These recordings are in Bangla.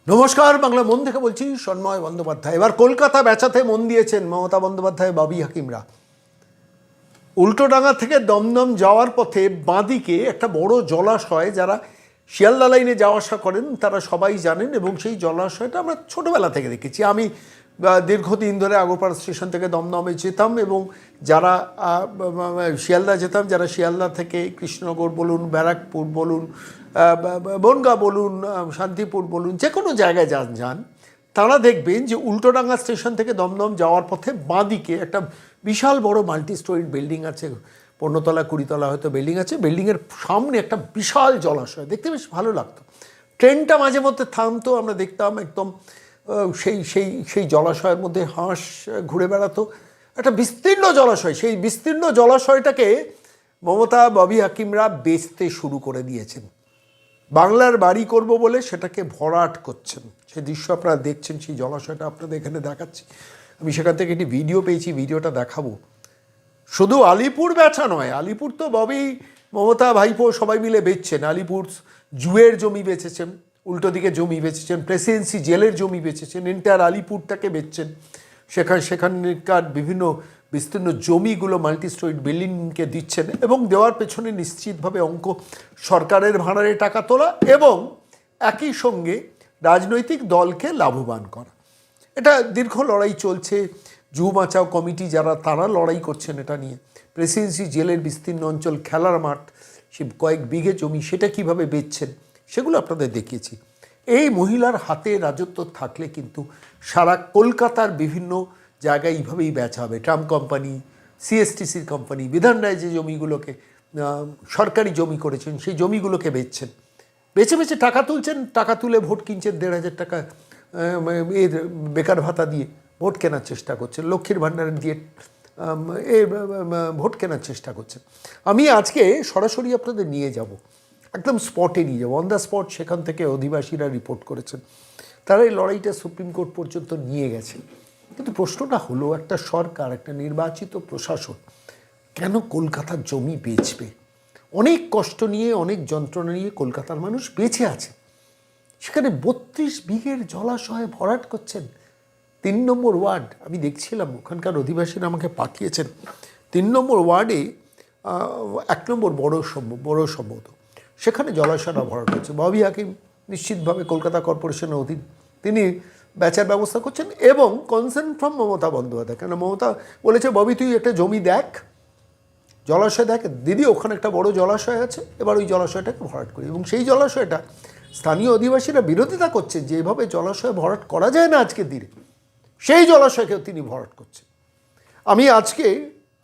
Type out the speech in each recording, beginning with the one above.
নমস্কার, বাংলা মন থেকে বলছি সন্ময় বন্দ্যোপাধ্যায়। এবার কলকাতা বেচাতে মন দিয়েছেন মমতা বন্দ্যোপাধ্যায়, ববি হাকিমরা। উল্টোডাঙ্গা থেকে দমদম যাওয়ার পথে বাঁদিকে একটা বড় জলাশয়, যারা শিয়ালদা লাইনে যাওয়া আসা করেন তারা সবাই জানেন, এবং সেই জলাশয়টা আমরা ছোটোবেলা থেকে দেখেছি। আমি দীর্ঘদিন ধরে আগরপাড়া স্টেশন থেকে দমদমে যেতাম, এবং যারা শিয়ালদা যেতাম, যারা শিয়ালদা থেকে কৃষ্ণনগর বলুন, ব্যারাকপুর বলুন, বনগাঁ বলুন, শান্তিপুর বলুন, যে কোনো জায়গায় যান তারা দেখবেন যে উল্টোডাঙ্গা স্টেশন থেকে দমদম যাওয়ার পথে বাঁদিকে একটা বিশাল বড় মাল্টি স্টোরিড বিল্ডিং আছে, 15তলা 20তলা হয়তো বিল্ডিং আছে। বিল্ডিংয়ের সামনে একটা বিশাল জলাশয়, দেখতে বেশ ভালো লাগতো। ট্রেনটা মাঝে মধ্যে থামতো, আমরা দেখতাম একদম সেই সেই সেই জলাশয়ের মধ্যে হাঁস ঘুরে বেড়াতো। একটা বিস্তীর্ণ জলাশয়, সেই বিস্তীর্ণ জলাশয়টাকে মমতা ববি হাকিমরা বেচতে শুরু করে দিয়েছেন। বাংলার বাড়ি করব বলে সেটাকে ভরাট করছেন। সেই দৃশ্য আপনারা দেখছেন, সেই জলাশয়টা আপনাদের এখানে দেখাচ্ছি। আমি সেখান থেকে একটি ভিডিও পেয়েছি, ভিডিওটা দেখাবো। শুধু আলিপুর বেচা নয়, আলিপুর তো ববি মমতা ভাইপো সবাই মিলে বেচছেন। আলিপুর জুয়ের জমি বেচেছেন, উল্টো দিকে জমি বেচেছেন, প্রেসিডেন্সি জেলের জমি বেচেছেন, এন্টায়ার আলিপুরটাকে বেচছেন। সেখানকার বিভিন্ন বিস্তীর্ণ জমিগুলো মাল্টি স্টোরিড বিল্ডিংকে দিচ্ছেন, এবং দেওয়ার পেছনে নিশ্চিতভাবে অঙ্ক সরকারের ভাঁড়ারে টাকা তোলা এবং একই সঙ্গে রাজনৈতিক দলকে লাভবান করা। এটা দীর্ঘ লড়াই চলছে। জু বাঁচাও কমিটি যারা, তারা লড়াই করছেন এটা নিয়ে। প্রেসিডেন্সি জেলের বিস্তীর্ণ অঞ্চল, খেলার মাঠ, সে কয়েক বিঘে জমি, সেটা কিভাবে বেচছেন সেগুলো আপনাদের দেখিয়েছি। এই মহিলার হাতে রাজত্ব থাকলে কিন্তু সারা কলকাতার বিভিন্ন জায়গায় এইভাবেই বেচা হবে। ট্রাম কোম্পানি, সিএসটিসির কোম্পানি, বিধান রায় যে জমিগুলোকে সরকারি জমি করেছেন সেই জমিগুলোকে বেচছেন, বেছে বেছে টাকা তুলছেন, টাকা তুলে ভোট কিনছেন। 1,500 টাকা এর বেকার ভাতা দিয়ে ভোট কেনার চেষ্টা করছেন, লক্ষ্মীর ভাণ্ডার দিয়ে ভোট কেনার চেষ্টা করছেন। আমি আজকে সরাসরি আপনাদের নিয়ে যাব, একদম স্পটে নিয়ে যাবো, অন দ্য স্পট। সেখান থেকে অধিবাসীরা রিপোর্ট করেছেন, তারা এই লড়াইটা সুপ্রিম কোর্ট পর্যন্ত নিয়ে গেছে। কিন্তু প্রশ্নটা হলো, একটা সরকার, একটা নির্বাচিত প্রশাসন কেন কলকাতার জমি বেচবে? অনেক কষ্ট নিয়ে, অনেক যন্ত্রণা নিয়ে কলকাতার মানুষ বেঁচে আছে, সেখানে 32 বিঘের জলাশয় ভরাট করছেন। 3 নম্বর ওয়ার্ড, আমি দেখছিলাম ওখানকার অধিবাসীরা আমাকে পাঠিয়েছেন, 3 নম্বর ওয়ার্ডে 1 নম্বর বড় সম্ভবত, সেখানে জলাশয়টা ভরাট করছে। ববি হাকিম নিশ্চিতভাবে কলকাতা কর্পোরেশনের অধীন, তিনি বেচার ব্যবস্থা করছেন, এবং কনসার্ন ফ্রম মমতা বন্দ্যোপাধ্যায়। কেন মমতা বলেছে, ববি তুই একটা জমি দেখ, জলাশয় দেখ, দিদি ওখানে একটা বড় জলাশয় আছে, এবার ওই জলাশয়টাকে ভরাট করি। এবং সেই জলাশয়টা স্থানীয় অধিবাসীরা বিরোধিতা করছে যে এভাবে জলাশয় ভরাট করা যায় না আজকের দিনে, সেই জলাশয়কেও তিনি ভরাট করছেন।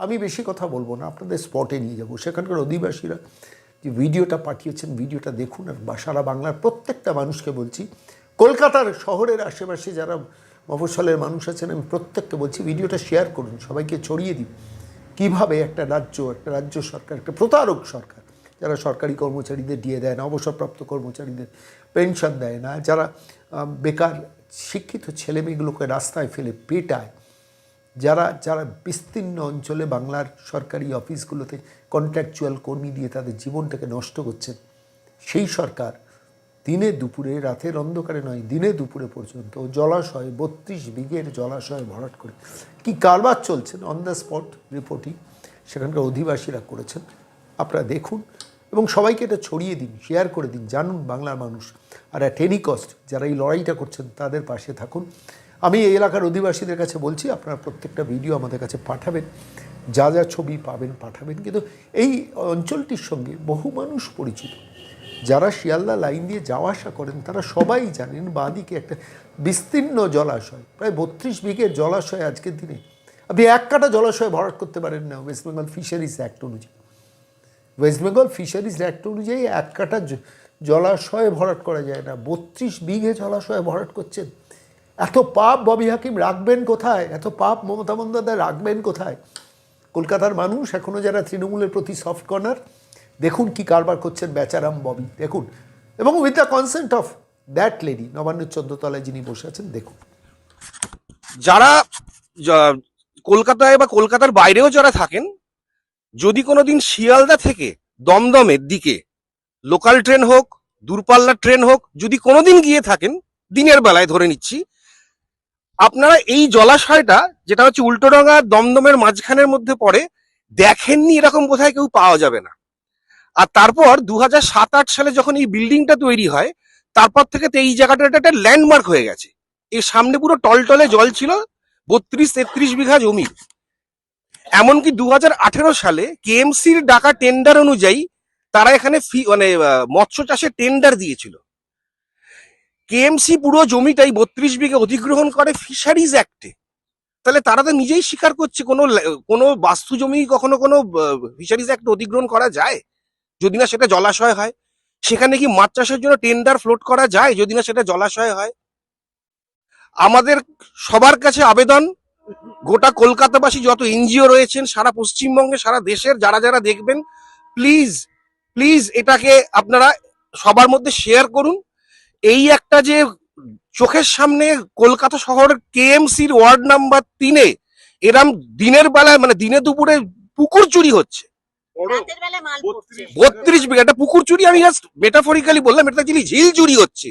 আমি বেশি কথা বলবো না, আপনাদের স্পটে নিয়ে যাব। সেখানকার অধিবাসীরা যে ভিডিওটা পাঠিয়েছেন, ভিডিওটা দেখুন। আর সারা বাংলার প্রত্যেকটা মানুষকে বলছি, কলকাতার শহরের আশেপাশে যারা মফস্বলের মানুষ আছেন, আমি প্রত্যেককে বলছি ভিডিওটা শেয়ার করুন, সবাইকে ছড়িয়ে দিন। কীভাবে একটা রাজ্য সরকার, একটা প্রতারক সরকার, যারা সরকারি কর্মচারীদের দিয়ে দেয় না, অবসরপ্রাপ্ত কর্মচারীদের পেনশন দেয় না, যারা বেকার শিক্ষিত ছেলেমেয়েগুলোকে রাস্তায় ফেলে পেটায়, যারা বিস্তীর্ণ অঞ্চলে বাংলার সরকারি অফিসগুলোতে কন্ট্রাকচুয়াল কর্মী দিয়ে তাদের জীবনটাকে নষ্ট করছেন, সেই সরকার দিনে দুপুরে, রাতের অন্ধকারে নয়, দিনে দুপুরে পর্যন্ত জলাশয়, 32 বিঘের জলাশয় ভরাট করে কি কারবার চলছেন, অন দ্য স্পট রিপোর্টিং সেখানকার অধিবাসীরা করেছেন। আপনারা দেখুন এবং সবাইকে এটা ছড়িয়ে দিন, শেয়ার করে দিন, জানুন বাংলার মানুষ। আর অ্যাট এনি কস্ট যারা এই লড়াইটা করছেন তাদের পাশে থাকুন। আমি এই এলাকার অধিবাসীদের কাছে বলছি, আপনারা প্রত্যেকটা ভিডিও আমাদের কাছে পাঠাবেন, যা যা ছবি পাবেন পাঠাবেন। কিন্তু এই অঞ্চলটির সঙ্গে বহু মানুষ পরিচিত, যারা শিয়ালদা লাইন দিয়ে যাওয়া আসা করেন তারা সবাই জানেন বাঁদিকে একটা বিস্তীর্ণ জলাশয়, প্রায় 32 বিঘের জলাশয়। আজকের দিনে আপনি 1 কাঠা জলাশয় ভরাট করতে পারেন না ওয়েস্ট বেঙ্গল ফিশারিজ অ্যাক্ট অনুযায়ী। ওয়েস্ট বেঙ্গল ফিশারিজ অ্যাক্ট অনুযায়ী 1 কাঠা জলাশয় ভরাট করা যায় না, 32 বিঘে জলাশয় ভরাট করছেন। এত পাপ ববি হাকিম রাখবেন কোথায়? এত পাপ মমতা বন্দ্যোপাধ্যায় রাখবেন কোথায়? কলকাতার মানুষ এখনও যারা তৃণমূলের প্রতি সফট কর্নার, দেখুন কি কারবার করছেন বেচারাম ববি, দেখুন। এবং with the consent of that lady, নবান্নের 14 তলায় যিনি বসে আছেন, দেখুন। যারা কলকাতায় বা কলকাতার বাইরেও যারা থাকেন, যদি কোনোদিন শিয়ালদা থেকে দমদমের দিকে লোকাল ট্রেন হোক, দূরপাল্লার ট্রেন হোক, যদি কোনোদিন গিয়ে থাকেন, দিনের বেলায় ধরে নিচ্ছি, আপনারা এই জলাশয়টা যেটা হচ্ছে উল্টোডাঙা দমদমের মাঝখানের মধ্যে পড়ে দেখেননি এরকম কোথায় কেউ পাওয়া যাবে না। আর তারপর 2007-8 সালে যখন এই বিল্ডিংটা তৈরি হয়, তারপর থেকে তো এই জায়গাটা একটা ল্যান্ডমার্ক হয়ে গেছে। এর সামনে পুরো টলটলে জল ছিল, 32-33 বিঘা জমি। এমনকি 2018 সালে কেএমসির ডাকা টেন্ডার অনুযায়ী তারা এখানে মানে মৎস্য চাষের টেন্ডার দিয়েছিল। কেএমসি পুরো জমিটাই 32 বিঘা অধিগ্রহণ করে ফিশারিজ অ্যাক্টে। তাহলে তারা তো নিজেই স্বীকার করছে কোনো বাস্তু জমি কখনো কোনো ফিশারিজ অ্যাক্ট অধিগ্রহণ করা যায় যদি না সেটা জলাশয় হয়। সেখানে কি মাছ চাষের জন্য টেন্ডার ফ্লোট করা যায় যদি না সেটা জলাশয় হয়? আমাদের সবার কাছে আবেদন, গোটা কলকাতাবাসী যত এনজিও রয়েছেন সারা পশ্চিমবঙ্গে সারা দেশের যারা যারা দেখবেন, প্লিজ প্লিজ এটাকে আপনারা সবার মধ্যে শেয়ার করুন। এই একটা যে চোখের সামনে কলকাতা শহর কেএমসির ওয়ার্ড নাম্বার 3-এ এরম দিনের বেলায় মানে দিনে দুপুরে পুকুর চুরি হচ্ছে, 32 বিঘা একটা পুকুর চুরি, আমি জাস্ট মেটাফরিক্যালি বললাম, এটা অ্যাকচুয়ালি ঝিল চুরি হচ্ছে,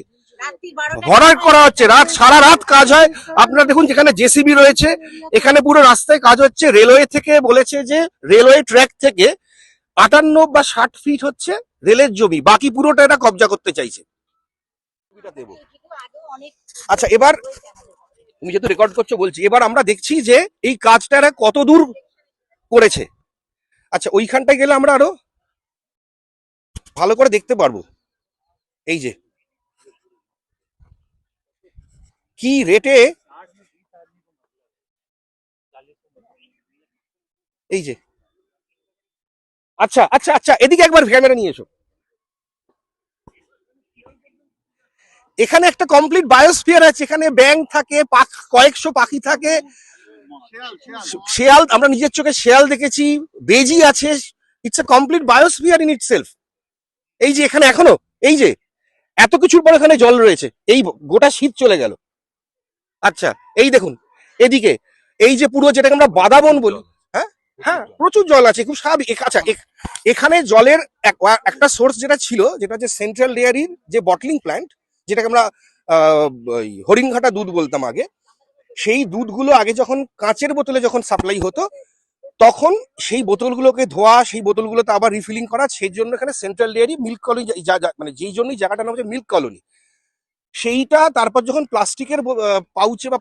ভরাট করা হচ্ছে, সারা রাত কাজ হয়। আপনারা দেখুন যেখানে জেসিবি রয়েছে, এখানে পুরো রাস্তায় কাজ হচ্ছে। রেলওয়ে থেকে বলেছে যে রেলওয়ে ট্র্যাক থেকে 58 বা 60 ফিট হচ্ছে রেলের জমি, বাকি পুরোটা এটা কবজা করতে চাইছে। আচ্ছা, এবার তুমি যেহেতু রেকর্ড করছো বলছি, এবার আমরা দেখছি যে এই কাজটা এরা কত দূর করেছে। আচ্ছা, ওইখানটায় গেলে আমরা আরো ভালো করে দেখতে পারবো এই যে কি রেটে, এই যে আচ্ছা আচ্ছা আচ্ছা, এদিকে একবার ক্যামেরা নিয়ে এসো। এখানে একটা কমপ্লিট বায়োস্ফিয়ার আছে, এখানে ব্যাঙ থাকে, কয়েকশো পাখি থাকে, শেয়াল, আমরা নিজের চোখে শেয়াল দেখেছি, বেজি আছে। It's a complete biosphere in itself. এই যে এখানে এখনো এই যে এত কিছুর পর এখানে জল রয়েছে, এই গোটা শীত চলে গেল। আচ্ছা, এই দেখুন এদিকে, এই যে পুরো যেটাকে আমরা বাদাবন বলি, হ্যাঁ হ্যাঁ প্রচুর জল আছে, খুব স্বাভাবিক। আচ্ছা, এখানে জলের একটা সোর্স যেটা ছিল, যেটা হচ্ছে সেন্ট্রাল ডেয়ারির যে বটলিং প্ল্যান্ট, যেটাকে আমরা হরিণঘাটা দুধ বলতাম আগে, সেই দুধগুলো আগে যখন কাঁচের বোতলে যখন সাপ্লাই হতো, তখন সেই বোতলগুলোকে ধোয়া, সেই বোতলগুলোতে আবার রিফিলিং করা, সেই জন্য এখানে সেন্ট্রাল ডেয়ারি মিল্ক কলোনি, মানে যেই জন্যই জায়গাটার নাম হচ্ছে মিল্ক কলোনি। সেইটা তারপর যখন প্লাস্টিকের পাউচে বা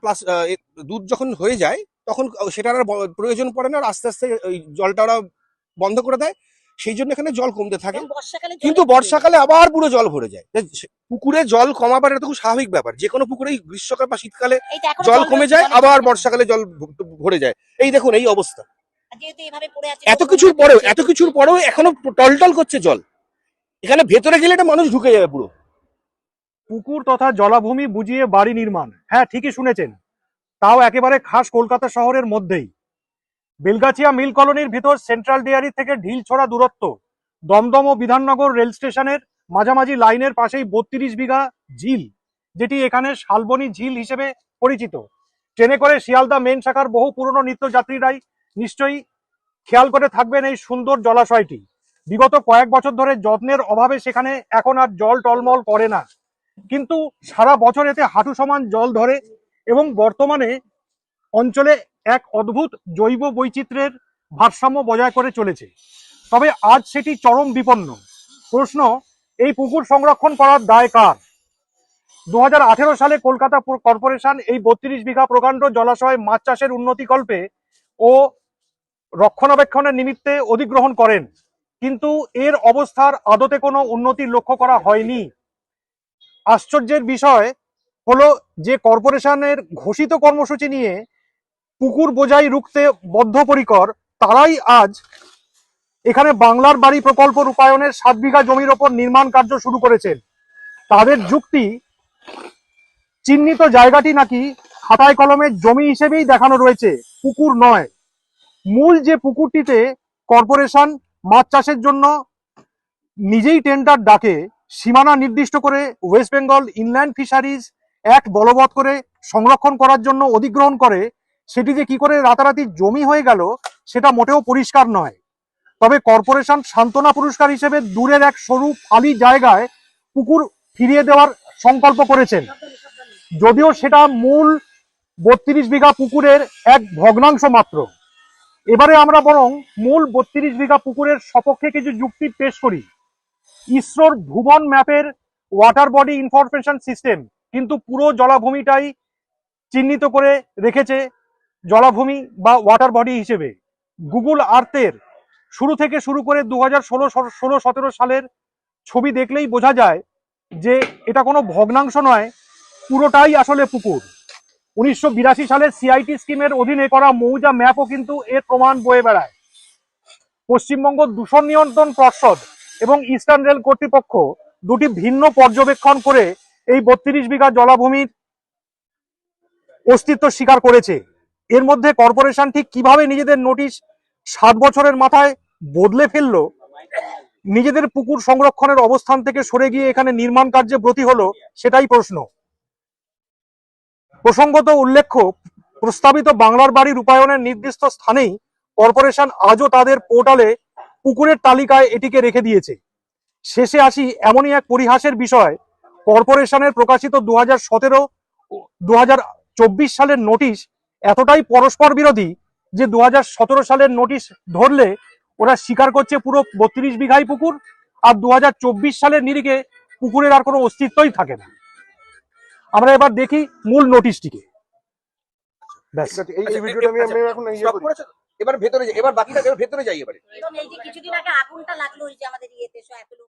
দুধ যখন হয়ে যায়, তখন সেটার আর প্রয়োজন পড়ে না, আর আস্তে আস্তে ওই জলটা ওরা বন্ধ করে দেয়। সেই জন্য এখানে জল কমতে থাকে, কিন্তু বর্ষাকালে আবার পুরো জল ভরে যায়। পুকুরে জল কমাবার এটা তো খুব স্বাভাবিক ব্যাপার, যে কোনো পুকুরেই গ্রীষ্মকাল বা শীতকালে জল কমে যায়, আবার বর্ষাকালে জল ভরে যায়। এই দেখুন এই অবস্থা, এত কিছুর পরেও এখনো টলটল করছে জল। এখানে ভেতরে গেলে এটা মানুষ ঢুকে যাবে পুরো। পুকুর তথা জলাভূমি বুঝিয়ে বাড়ি নির্মাণ, হ্যাঁ ঠিকই শুনেছেন, তাও একেবারে খাস কলকাতা শহরের মধ্যেই। বেলগাছিয়া মিল কলোনির ভিতর সেন্ট্রাল ডেয়ারি থেকে ঢিল ছড়া দূরত্ব, দমদম ও বিধাননগর রেল স্টেশনের মাঝামাঝি লাইনের পাশেই 32 বিঘা ঝিল, যেটি এখানে শালবনী ঝিল হিসেবে পরিচিত। ট্রেনে করে শিয়ালদা মেন শাখার বহু পুরনো নিত্যযাত্রীরাই নিশ্চয়ই খেয়াল করে থাকবেন এই সুন্দর জলাশয়টি। বিগত কয়েক বছর ধরে যত্নের অভাবে সেখানে এখন আর জল টলমল করে না, কিন্তু সারা বছর এতে হাঁটু সমান জল ধরে এবং বর্তমানে অঞ্চলে এক অদ্ভুত জৈব বৈচিত্র্যের ভারসাম্য বজায় করে চলেছে। তবে আজ সেটি চরম বিপন্ন। প্রশ্ন, এই পুকুর সংরক্ষণ করার দায় কার? 2018 সালে কলকাতা কর্পোরেশন এই 32 বিঘা প্রকাণ্ড জলাশয় মাছ চাষের উন্নতিকল্পে ও রক্ষণাবেক্ষণের নিমিত্তে অধিগ্রহণ করেন, কিন্তু এর অবস্থার আদতে কোনো উন্নতি লক্ষ্য করা হয়নি। আশ্চর্যের বিষয় হলো যে কর্পোরেশনের ঘোষিত কর্মসূচি নিয়ে পুকুর বোঝাই রুখতে বদ্ধপরিকর, তারাই আজ এখানে বাংলার বাড়ি প্রকল্প রূপায়ণের 7 বিঘা জমির ওপর নির্মাণ কার্য শুরু করেছেন। তাদের যুক্তি, চিহ্নিত জায়গাটি নাকি খাতায় কলমে জমি হিসেবেই দেখানো রয়েছে, পুকুর নয়। মূল যে পুকুরটিতে কর্পোরেশন মাছ চাষের জন্য নিজেই টেন্ডার ডাকে, সীমানা নির্দিষ্ট করে West Bengal inland fisheries act বলবৎ করে সংরক্ষণ করার জন্য অধিগ্রহণ করে, সেটি যে কি করে রাতারাতি জমি হয়ে গেল সেটা মোটেও পরিষ্কার নয়। তবে কর্পোরেশন সান্ত্বনা পুরস্কার হিসেবে দূরের এক সরু ফালি জায়গায় পুকুর ফিরিয়ে দেওয়ার সংকল্প করেছেন। যদিও সেটা মূল 32 বিঘা পুকুরের এক ভগ্নাংশ মাত্র। এবারে আমরা বরং মূল 32 বিঘা পুকুরের সপক্ষে কিছু যুক্তি পেশ করি। ইসরোর ভুবন ম্যাপের ওয়াটার বডি ইনফরমেশন সিস্টেম কিন্তু পুরো জলাভূমিটাই চিহ্নিত করে রেখেছে জলাভূমি বা ওয়াটার বডি হিসেবে। গুগল আর্থের শুরু থেকে শুরু করে 2016-17 সালের ছবি দেখলেই বোঝা যায় যে এটা কোনো ভগ্নাংশ নয়, পুরোটাই আসলে পুকুর। 1982 সালের সিআইটি স্কিমের অধীনে করা মৌজা ম্যাপও কিন্তু এর প্রমাণ বয়ে বেড়ায়। পশ্চিমবঙ্গ দূষণ নিয়ন্ত্রণ পর্ষদ এবং ইস্টার্ন রেল কর্তৃপক্ষ দুটি ভিন্ন পর্যবেক্ষণ করে এই 32 বিঘা জলাভূমির অস্তিত্ব স্বীকার করেছে। এর মধ্যে কর্পোরেশন ঠিক কিভাবে নিজেদের নোটিশ 7 বছরের মাথায় বদলে ফেললো, নিজেদের পুকুর সংরক্ষণের অবস্থান থেকে সরে গিয়ে এখানে নির্মাণ কার্যে ব্রতী হলো, সেটাই প্রশ্ন। প্রসঙ্গত উল্লেখ্য, প্রস্তাবিত বাংলার বাড়ি রূপায়ণের নির্দিষ্ট স্থানেই কর্পোরেশন আজও তাদের পোর্টালে পুকুরের তালিকায় এটিকে রেখে দিয়েছে। শেষে আসি এমনই এক পরিহাসের বিষয়, কর্পোরেশনের প্রকাশিত 2017-2024 সালের নোটিশ এতটাই পরস্পর বিরোধী যে 2017 সালের নোটিশ ধরলে ওরা স্বীকার করছে পুরো 32 বিঘাই পুকুর, আর 2024 সালের নিরিখে পুকুরের আর কোনো অস্তিত্বই থাকে না। আমরা এবার দেখি মূল নোটিশটিকে। ব্যাস। এই ভিডিওটা আমি এখন স্টপ করেছো তো? এবার ভেতরে যাই, এবার বাকিটা ভেতরে যাই এবারে। একদম এই যে কিছুদিন আগে আগুনটা লাগলো ওই যে আমাদের ইয়েতে এত লোক